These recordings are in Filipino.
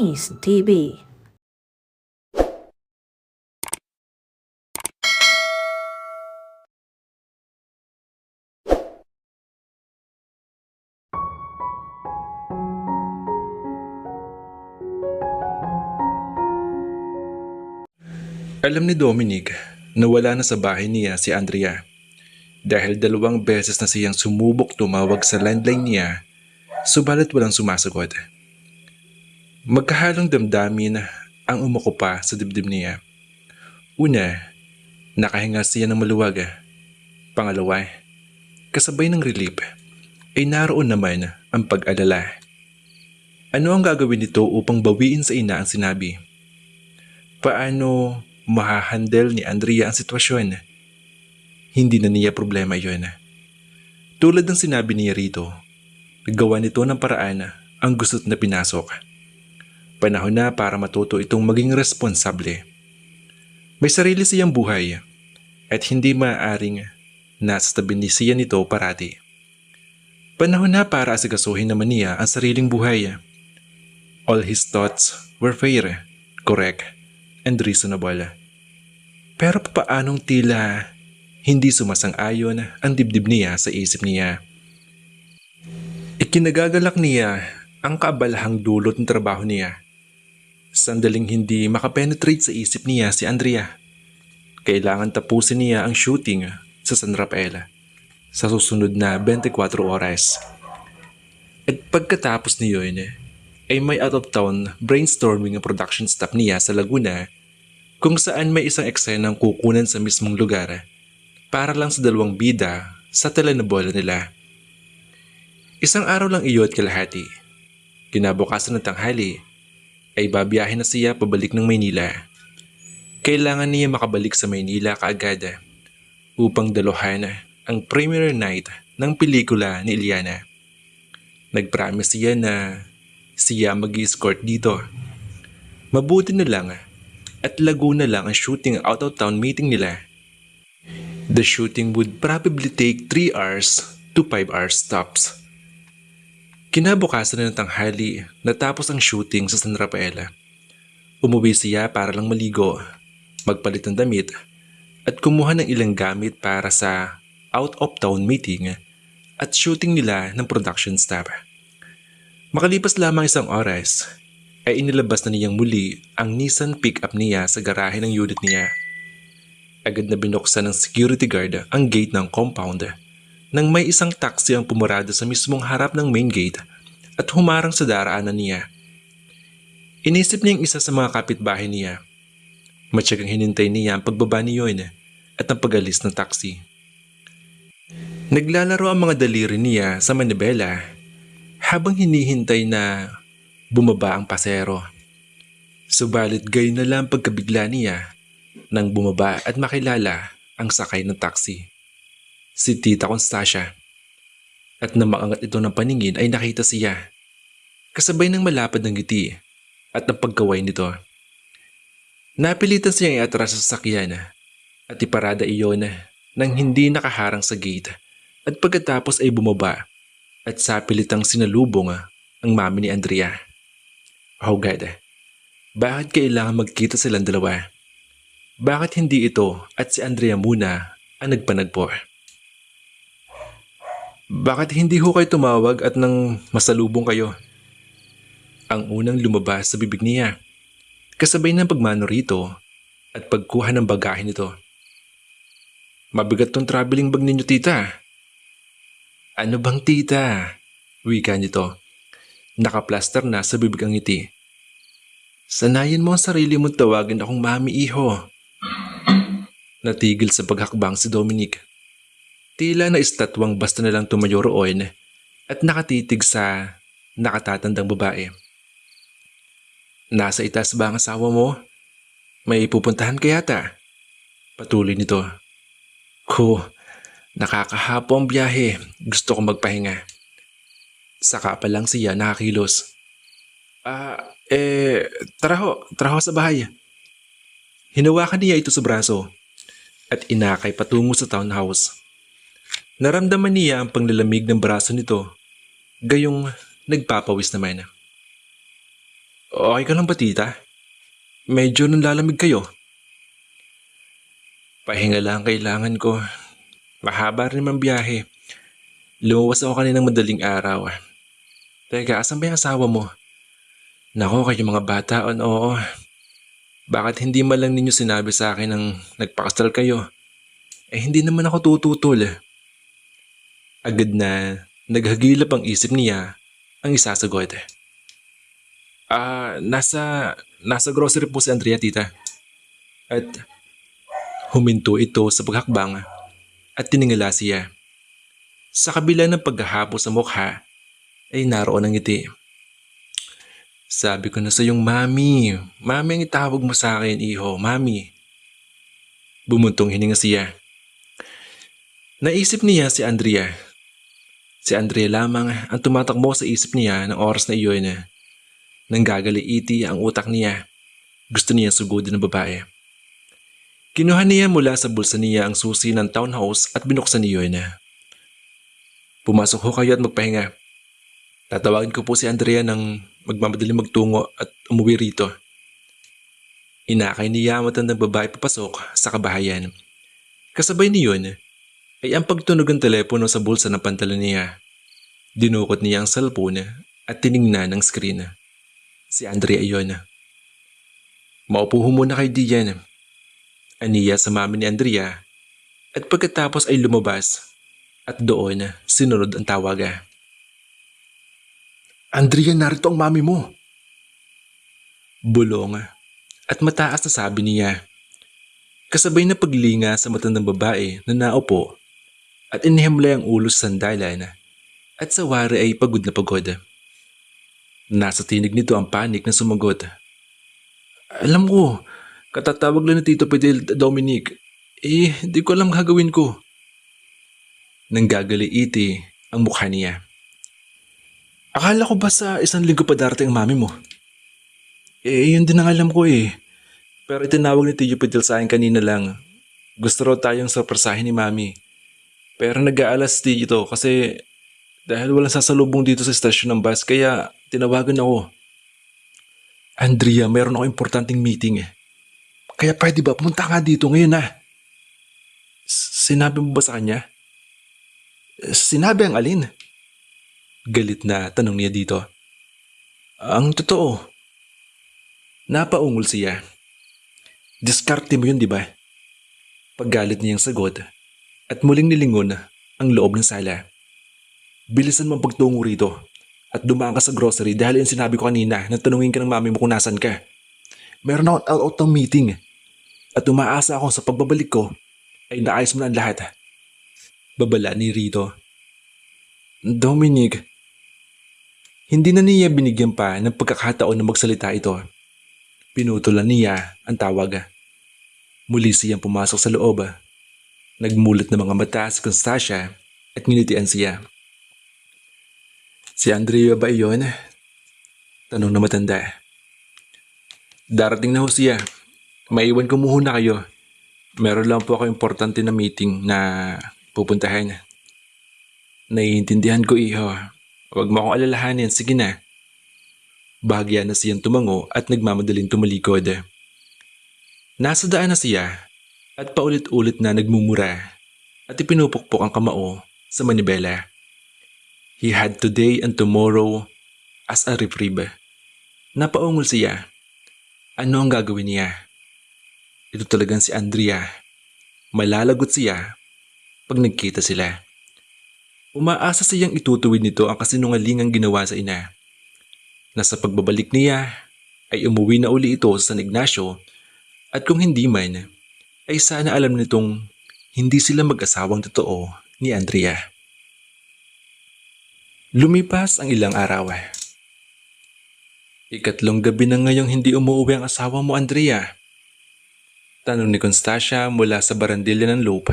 Chinese TV. Alam ni Dominic na wala na sa bahay niya si Andrea dahil 2 beses na siyang sumubok tumawag sa landline niya subalit walang sumasagot. Magkahalong damdamin ang umukupa sa dibdib niya. Una, nakahinga siya ng maluwag. Pangalawa, kasabay ng relief ay naroon naman ang pag-alala. Ano ang gagawin nito upang bawiin sa ina ang sinabi? Paano mahahandle ni Andrea ang sitwasyon? Hindi na niya problema yon. Tulad ng sinabi niya rito, nagawa nito ng paraan ang gusto't na pinasok. Panahon na para matuto itong maging responsable. May sarili siyang buhay at hindi maaaring nasa tabi ni siya nito parati. Panahon na para asikasuhin naman niya ang sariling buhay. All his thoughts were fair, correct, and reasonable. Pero paanong tila hindi sumasang-ayon ang dibdib niya sa isip niya? Ikinagagalak niya ang kaabalahang dulot ng trabaho niya. Sandaling hindi makapenetrate sa isip niya si Andrea. Kailangan tapusin niya ang shooting sa San Rafael sa susunod na 24 oras. At pagkatapos niyon ay may out-of-town brainstorming ang production staff niya sa Laguna kung saan may isang eksenang kukunan sa mismong lugar para lang sa 2 bida sa telenobola nila. Isang araw lang iyon kalahati. Kinabukasan ng tanghali ay babiyahin na siya pabalik ng Maynila. Kailangan niya makabalik sa Maynila kaagad upang daluhan ang premiere night ng pelikula ni Iliana. Nag-promise siya na siya mag-escort dito. Mabuti na lang at Laguna lang ang shooting out-of-town meeting nila. The shooting would probably take 3 hours to 5 hours tops. Kinabukasan na ng tanghali natapos ang shooting sa San Rafael. Umuwi siya para lang maligo, magpalit ng damit at kumuha ng ilang gamit para sa out-of-town meeting at shooting nila ng production staff. Makalipas lamang 1 oras ay inilabas na niyang muli ang Nissan pickup niya sa garahe ng unit niya. Agad na binuksan ng security guard ang gate ng compound nang may isang taxi ang pumurado sa mismong harap ng main gate at humarang sa daraanan niya. Inisip niya ang isa sa mga kapitbahay niya. Matyagang hinintay niya ang pagbaba niyon at ang pag-alis ng taxi. Naglalaro ang mga daliri niya sa manibela habang hinihintay na bumaba ang pasero. Subalit gayon na lang pagkabigla niya nang bumaba at makilala ang sakay ng taxi. Si Tita Constancia. At nang makangat ito ng paningin ay nakita siya. Kasabay ng malapad ng ngiti at ang pagkaway nito. Napilitan siyang iatras sa sasakyan at iparada iyon nang hindi nakaharang sa gate at pagkatapos ay bumaba at sapilitang sinalubong ang mami ni Andrea. Oh God, bakit kailangan magkita silang dalawa? Bakit hindi ito at si Andrea muna ang nagpanagpo? Bakit hindi ho kayo tumawag at nang masalubong kayo? Ang unang lumabas sa bibig niya, kasabay ng pagmano rito at pagkuha ng bagahe nito. Mabigat tong traveling bag ninyo, tita. Ano bang tita? Wika nito. Nakaplaster na sa bibig ang ngiti. Sanayin mo ang sarili mong tawagin akong mami, iho. Natigil sa paghakbang si Dominic. Tila na estatwang basta na lang tumayo roon at nakatitig sa nakatatandang babae. Nasa itaas ba ang asawa mo? May pupuntahan ka yata? Patuloy nito. Nakakahapo ang biyahe. Gusto ko magpahinga. Saka pa lang siya nakakilos. Tara ho sa bahay. Hinawakan niya ito sa braso at inakay patungo sa townhouse. Naramdaman niya ang panglalamig ng braso nito, gayong nagpapawis naman. Okay ka lang ba tita? Medyo nanlalamig kayo. Pahinga lang kailangan ko. Mahaba rin naman biyahe. Lumuwas ako kaninang madaling araw. Teka, asan ba yung asawa mo? Nako, kayo mga bata, oo. Bakit hindi man lang ninyo sinabi sa akin nang nagpakasal kayo? Hindi naman ako tututol. Agad na naghagilap ang isip niya ang isasagot. Nasa grocery po si Andrea tita. At huminto ito sa paghakbang at tiningala siya. Sa kabila ng paghahapo sa mukha ay naroon ang ngiti. Sabi ko na sa iyong mami. Mami ang itawag mo sa akin, iho. Mami. Bumuntong hininga siya. Naisip niya si Andrea. Si Andrea lamang ang tumatakbo sa isip niya ng oras na iyon. Nang gagaliiti ang utak niya. Gusto niya sugudin ng babae. Kinuha niya mula sa bulsa niya ang susi ng townhouse at binuksan niyon. Pumasok ho kayo at magpahinga. Tatawagin ko po si Andrea nang magmamadaling magtungo at umuwi rito. Inakay niya ang matandang babae papasok sa kabahayan. Kasabay niyon ay ang pagtunog ng telepono sa bulsa ng pantalon niya. Dinukot niya ang cellphone at tiningnan ang screen. Si Andrea iyon. Maupo ho muna kayo diyan. Aniya sa mami ni Andrea at pagkatapos ay lumabas at doon sinunod ang tawaga. Andrea, narito ang mami mo. Bulong at mataas na sabi niya. Kasabay na paglinga sa matandang babae na naupo at inihimlay ang ulo sa sandalan at sa wari ay pagod na pagod. Nasa tinig nito ang panik na sumagot. Alam ko, katatawag lang ni Tito Fidel Dominic. Di ko alam gagawin ko. Nanggagaliiti ang mukha niya. Akala ko ba sa 1 linggo pa darating ang mami mo? Yun din ang alam ko eh. Pero itinawag ni Tio Fidel sa akin kanina lang. Gusto raw tayong surpresahin ni mami. Pero nag-aalas dito kasi dahil walang sasalubong dito sa estasyon ng bus kaya tinawagan ako. Andrea, mayroon ako importanteng meeting eh. Kaya pwede ba pumunta nga dito ngayon na? Sinabi mo ba sa kanya? Sinabi ang alin? Galit na tanong niya dito. Ang totoo. Napaungol siya. Diskarte mo yun, di ba? Paggalit niyang sagot at muling nilingon ang loob ng sala. Bilisan mo ang pagtungo rito at dumaan ka sa grocery dahil yung sinabi ko kanina na tanungin ka ng mami mo kung nasan ka. Meron akong out ng meeting at umaasa ako sa pagbabalik ko ay naayos mo na ang lahat. Babala ni Rito. Dominic, hindi na niya binigyan pa ng pagkakataon na magsalita ito. Pinutulan niya ang tawag. Muli siyang pumasok sa loob. Nagmulat ng mga mata si Constancia at nginitian siya. Si Andrea ba iyon? Tanong na matanda. Darating na ho siya. Maiwan ko muna kayo. Meron lang po ako importante na meeting na pupuntahan. Naiintindihan ko, iho. Huwag mo akong alalahanin, sige na. Bahagya na siyang tumango at nagmamadaling tumalikod. Nasa daan na siya at paulit-ulit na nagmumura at ipinupukpok ang kamao sa manibela. He had today and tomorrow as a reprieve. Napaungol siya. Ano ang gagawin niya? Ito talagang si Andrea. Malalagot siya pag nagkita sila. Umaasa siyang itutuwid nito ang kasinungalingang ginawa sa ina. Nasa pagbabalik niya ay umuwi na uli ito sa San Ignacio at kung hindi man ay sana alam nitong hindi sila mag-asawang totoo ni Andrea. Lumipas ang ilang araw. Ikatlong gabi na ngayong hindi umuwi ang asawa mo, Andrea. Tanong ni Constancia mula sa barandilya ng loop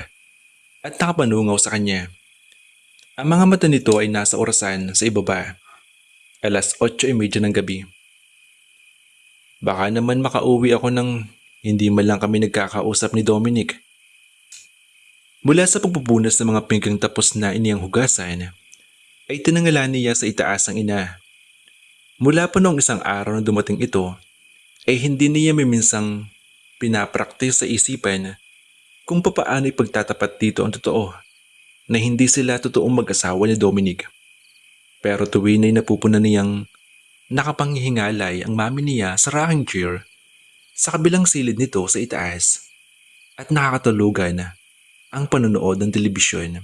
at nakapanungaw sa kanya. Ang mga mata nito ay nasa orasan sa ibaba. 8:30 ng gabi. Baka naman makauwi ako nang hindi man lang kami nagkakausap ni Dominic. Mula sa pagpupunas ng mga pinggang tapos na iniyang hugasan, ay tinangala niya sa itaas ang ina. Mula pa noong isang araw na dumating ito, ay hindi niya miminsang pinapraktis sa isipan kung papaano ipagtatapat dito ang totoo na hindi sila totoong mag-asawa ni Dominic. Pero tuwin ay napupunan niyang nakapanghihingalay ang mami niya sa rocking chair sa kabilang silid nito sa itaas at nakakatulugan ang panonood ng telebisyon.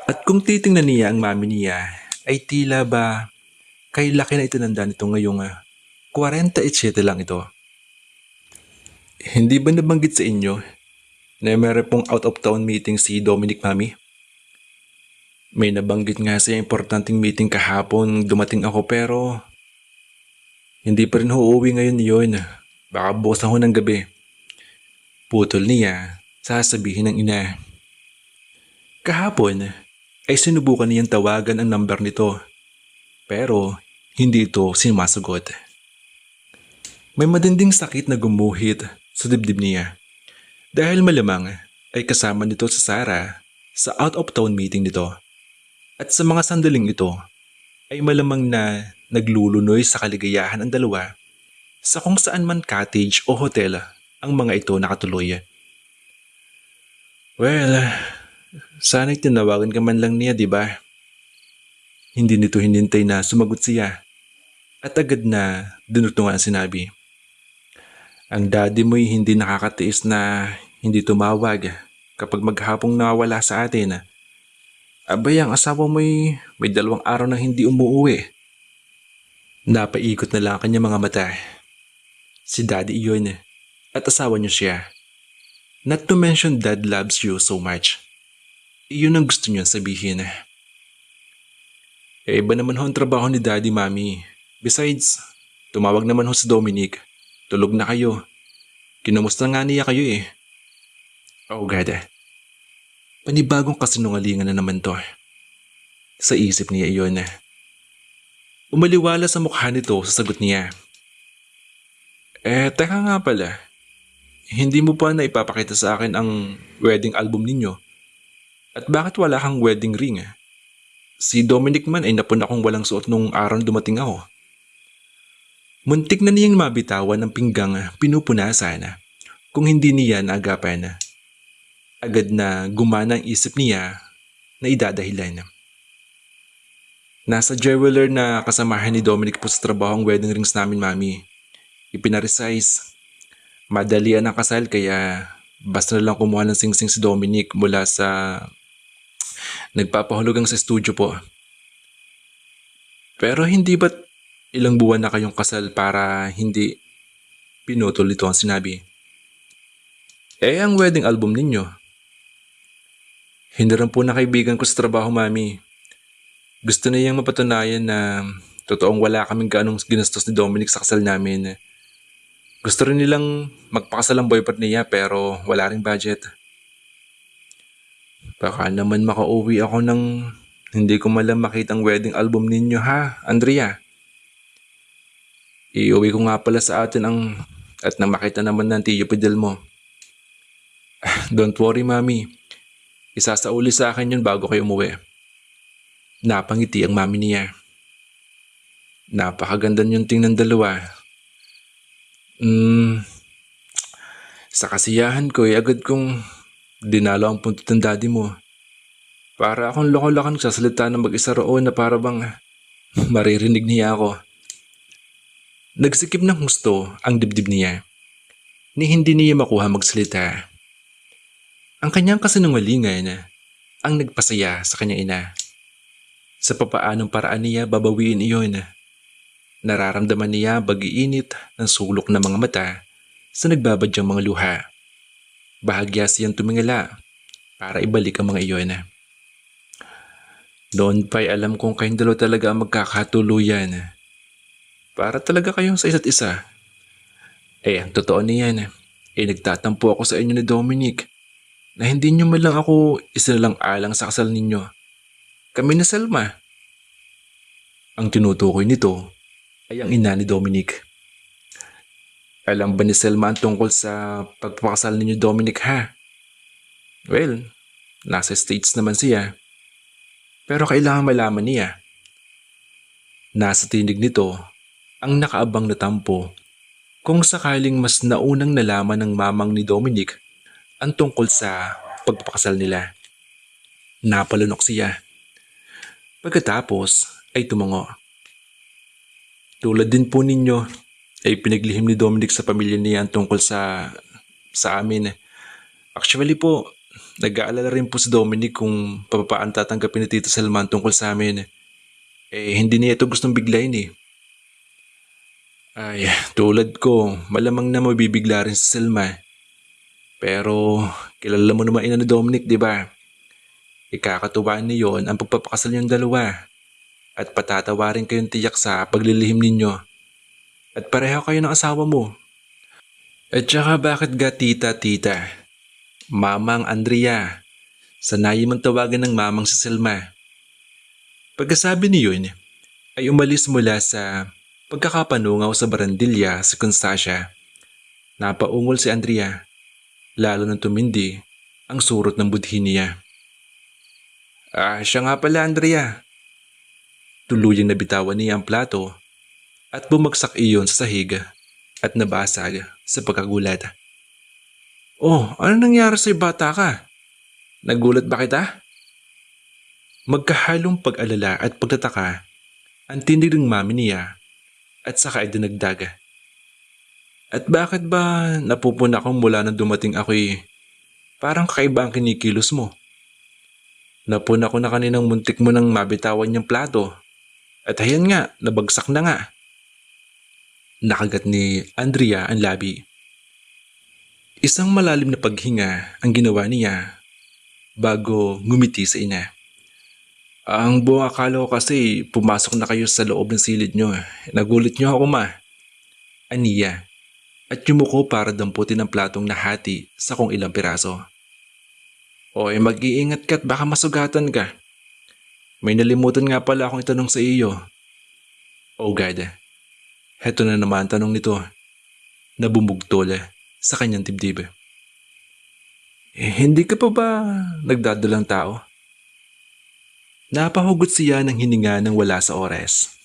At kung titingnan niya ang mami niya ay tila ba kay laki na itinanda nito ngayong 47 lang ito. Hindi ba nabanggit sa inyo na meron pong out of town meeting si Dominic, mami? May nabanggit nga sa importanteng meeting kahapon dumating ako pero hindi pa rin uuwi ngayon yun. Baka bukas ako ng gabi. Putol niya, sasabihin ng ina. Kahapon ay sinubukan niyang tawagan ang number nito pero hindi ito sinumasagot. May matinding sakit na gumuhit sa dibdib niya dahil malamang ay kasama nito sa Sarah sa out of town meeting nito. At sa mga sandaling ito ay malamang na naglulunoy sa kaligayahan ang dalawa sa kung saan man cottage o hotel ang mga ito nakatuloy. Well, sana'y tinawagan ka man lang niya, di ba? Hindi nito hinintay na sumagot siya at agad na dinutungan sinabi. Ang daddy mo'y hindi nakakatiis na hindi tumawag kapag maghapong nawawala sa atin. Abay, ang asawa mo'y may 2 araw na hindi umuwi. Napaikot na lang ang kanyang mga mata. Si daddy iyon at asawa niyo siya. Not to mention dad loves you so much. Iyon ang gusto niyo sabihin. Iba naman ho ang trabaho ni daddy, mami. Besides, tumawag naman ho si Dominic. Tulog na kayo. Kinumusta nga niya kayo eh. Oh God. Panibagong kasinungalingan na naman to. Sa isip niya iyon. Umaliwala sa mukha nito sa sagot niya. Teka nga pala. Hindi mo pa na ipapakita sa akin ang wedding album ninyo? At bakit wala kang wedding ring? Si Dominic man ay napuna kong walang suot nung araw na dumating ako. Muntik na niyang mabitawan ng pinggang pinupunasan kung hindi niya naagapan. Agad na gumana ang isip niya na idadahilan. Nasa jeweler na kasamahan ni Dominic po sa trabaho ang wedding rings namin, mami. Ipinaresize. Madalian ang kasal kaya basta na lang kumuha ng singsing si Dominic mula sa nagpapahulugang sa studio po. Pero hindi ba't ilang buwan na kayong kasal para hindi pinutol ito ang sinabi? Ang wedding album ninyo. Hindi rin po na kaibigan ko sa trabaho, mami. Gusto na niyang mapatunayan na totoong wala kaming ganong ginastos ni Dominic sa kasal namin. Gusto rin nilang magpakasal ang boyfriend niya pero wala ring budget. Baka naman makauwi ako ng hindi ko malam makita ang wedding album ninyo, ha, Andrea? Iuwi ko nga pala sa atin at nang makita naman ng tiyo Fidel mo. Don't worry, mami. Isasauli sa akin yun bago kayo umuwi. Napangiti ang mami niya. Napakaganda niyong tingnan dalawa. Sa kasiyahan ko agad kong dinalo ang puntot ng daddy mo. Para akong loko-lokang sasalita ng mag-isa roon na para bang maririnig niya ako. Nagsikip ng husto ang dibdib niya ni hindi niya makuha magsalita. Ang kanyang kasinungalingan ang nagpasaya sa kanyang ina. Sa papaanong paraan niya babawiin iyon. Nararamdaman niya bag-iinit ng sulok ng mga mata sa nagbabadyang mga luha. Bahagya siyang tumingala para ibalik ang mga iyon. Noon pa'y alam kong kayong dalawa talaga ang magkakatuluyan. Para talaga kayong sa isa't isa. Ang totoo niyan, nagtatampo ako sa inyo ni Dominic na hindi nyo man lang ako isinalang-alang sa kasal ninyo. Kami na Selma. Ang tinutukoy nito ay ang ina ni Dominic. Alam ba ni Selma ang tungkol sa pagpapakasal ninyo, Dominic, ha? Well, nasa States naman siya. Pero kailangan malaman niya. Nasa tinig nito ang nakaabang na tampo kung sakaling mas naunang nalaman ng mamang ni Dominic ang tungkol sa pagpapakasal nila. Napalunok siya. Pagkatapos ay tumango. Tulad din po ninyo ay pinaglihim ni Dominic sa pamilya niya ang tungkol sa amin. Actually po, nag-aalala rin po si Dominic kung papaano tatanggapin ni Tito Selman tungkol sa amin. Hindi niya ito gustong biglayin eh. Ay, tulad ko, malamang na mabibigla rin si Selma. Pero, kilala mo naman ina ni Dominic, di ba? Ikakatuwaan niyon ang pagpapakasal niyong dalawa. At patatawarin kayong tiyak sa paglilihim ninyo. At pareho kayo ng asawa mo. At saka bakit ga tita? Mamang Andrea. Sanayin mong tawagan ng mamang si Selma. Pagkasabi niyon, ay umalis mula sa pagkakapanungaw sa barandilya si Constancia. Napaungol si Andrea, lalo nang tumindi ang surot ng budhi niya. Siya nga pala Andrea. Tuluyang nabitawan niya ang plato at bumagsak iyon sa sahig at nabasag sa pagkagulat. Oh, ano nangyari sa'yo bata ka? Nagulat ba kita? Magkahalong pag-alala at pagtataka ang tinig ng mami niya at saka ay dinagdag. At bakit ba napupuna akong mula nang dumating ako'y parang kakaiba ang kinikilos mo? Napuna ko na kaninang muntik mo nang mabitawan niyang plato. At ayan nga, nabagsak na nga. Nakagat ni Andrea ang labi. Isang malalim na paghinga ang ginawa niya bago ngumiti sa ina. Ang buong akala ko kasi pumasok na kayo sa loob ng silid nyo. Nagulit nyo ako ma. Aniya. At yumuko para damputin ang platong nahati sa kung ilang piraso. Mag-iingat ka at baka masugatan ka. May nalimutan nga pala akong itanong sa iyo. Oh God, heto na naman ang tanong nito. Nabumugtol sa kanyang dibdib. Hindi ka pa ba nagdadalang tao? Napahugot siya ng hininga ng wala sa oras.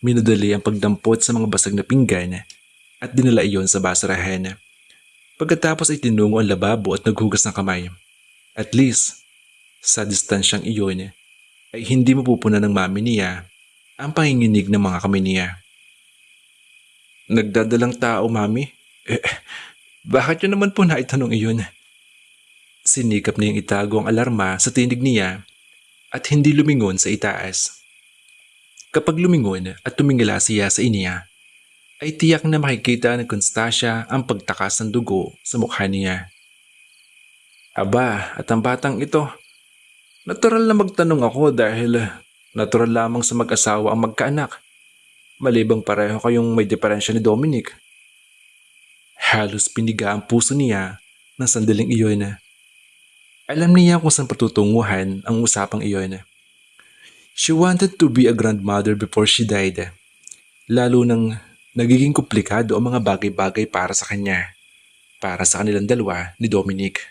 Minadali ang pagdampot sa mga basag na pinggan at dinala iyon sa basurahan. Pagkatapos ay tinungo ang lababo at naghugas ng kamay. At least, sa distansyang iyon, ay hindi mapupuna ng mami niya ang panginginig ng mga kamay niya. Nagdadalang tao, mami? Bakit yun naman po naitanong iyon? Sinikap niyang itago ang alarma sa tinig niya at hindi lumingon sa itaas. Kapag lumingon at tumingala siya sa iniya, ay tiyak na makikita ng Constancia ang pagtakas ng dugo sa mukha niya. Aba, at ang batang ito, natural na magtanong ako dahil natural lamang sa mag-asawa ang magkaanak. Malibang pareho kayong may diferensya ni Dominic. Halos piniga ang puso niya ng sandaling iyon. Alam niya kung saan patutunguhan ang usapang iyon. She wanted to be a grandmother before she died. Lalo nang nagiging komplikado ang mga bagay-bagay para sa kanya. Para sa kanilang dalawa ni Dominic.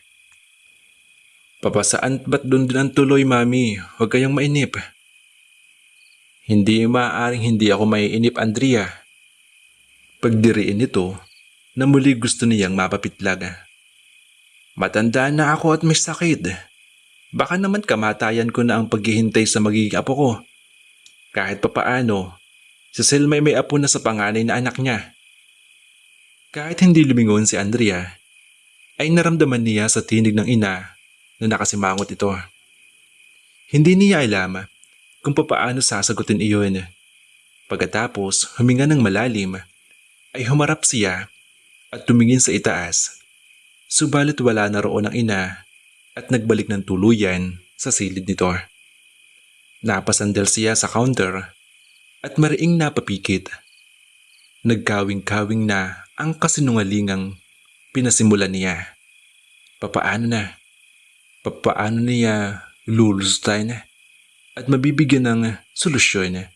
Papasaan ba't doon din ang tuloy, mami? Huwag kayong mainip. Hindi maaaring hindi ako maiinip, Andrea. Pagdiriin nito na muli gusto niyang mapapitlag. Matanda na ako at may sakit. Baka naman kamatayan ko na ang paghihintay sa magiging apo ko. Kahit papaano, si Selma may apo na sa panganay na anak niya. Kahit hindi lumingon si Andrea, ay naramdaman niya sa tinig ng ina na nakasimangot ito. Hindi niya alam kung papaano sasagutin iyon. Pagkatapos huminga ng malalim, ay humarap siya at tumingin sa itaas. Subalit wala na roon ang ina at nagbalik ng tuluyan sa silid nito. Napasandal siya sa counter at mariing napapikit. Nagkawing-kawing na ang kasinungalingang pinasimulan niya. Papaano niya lulustuin at mabibigyan ng solusyon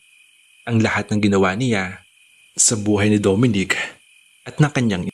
ang lahat ng ginawa niya sa buhay ni Dominic at ng kanyang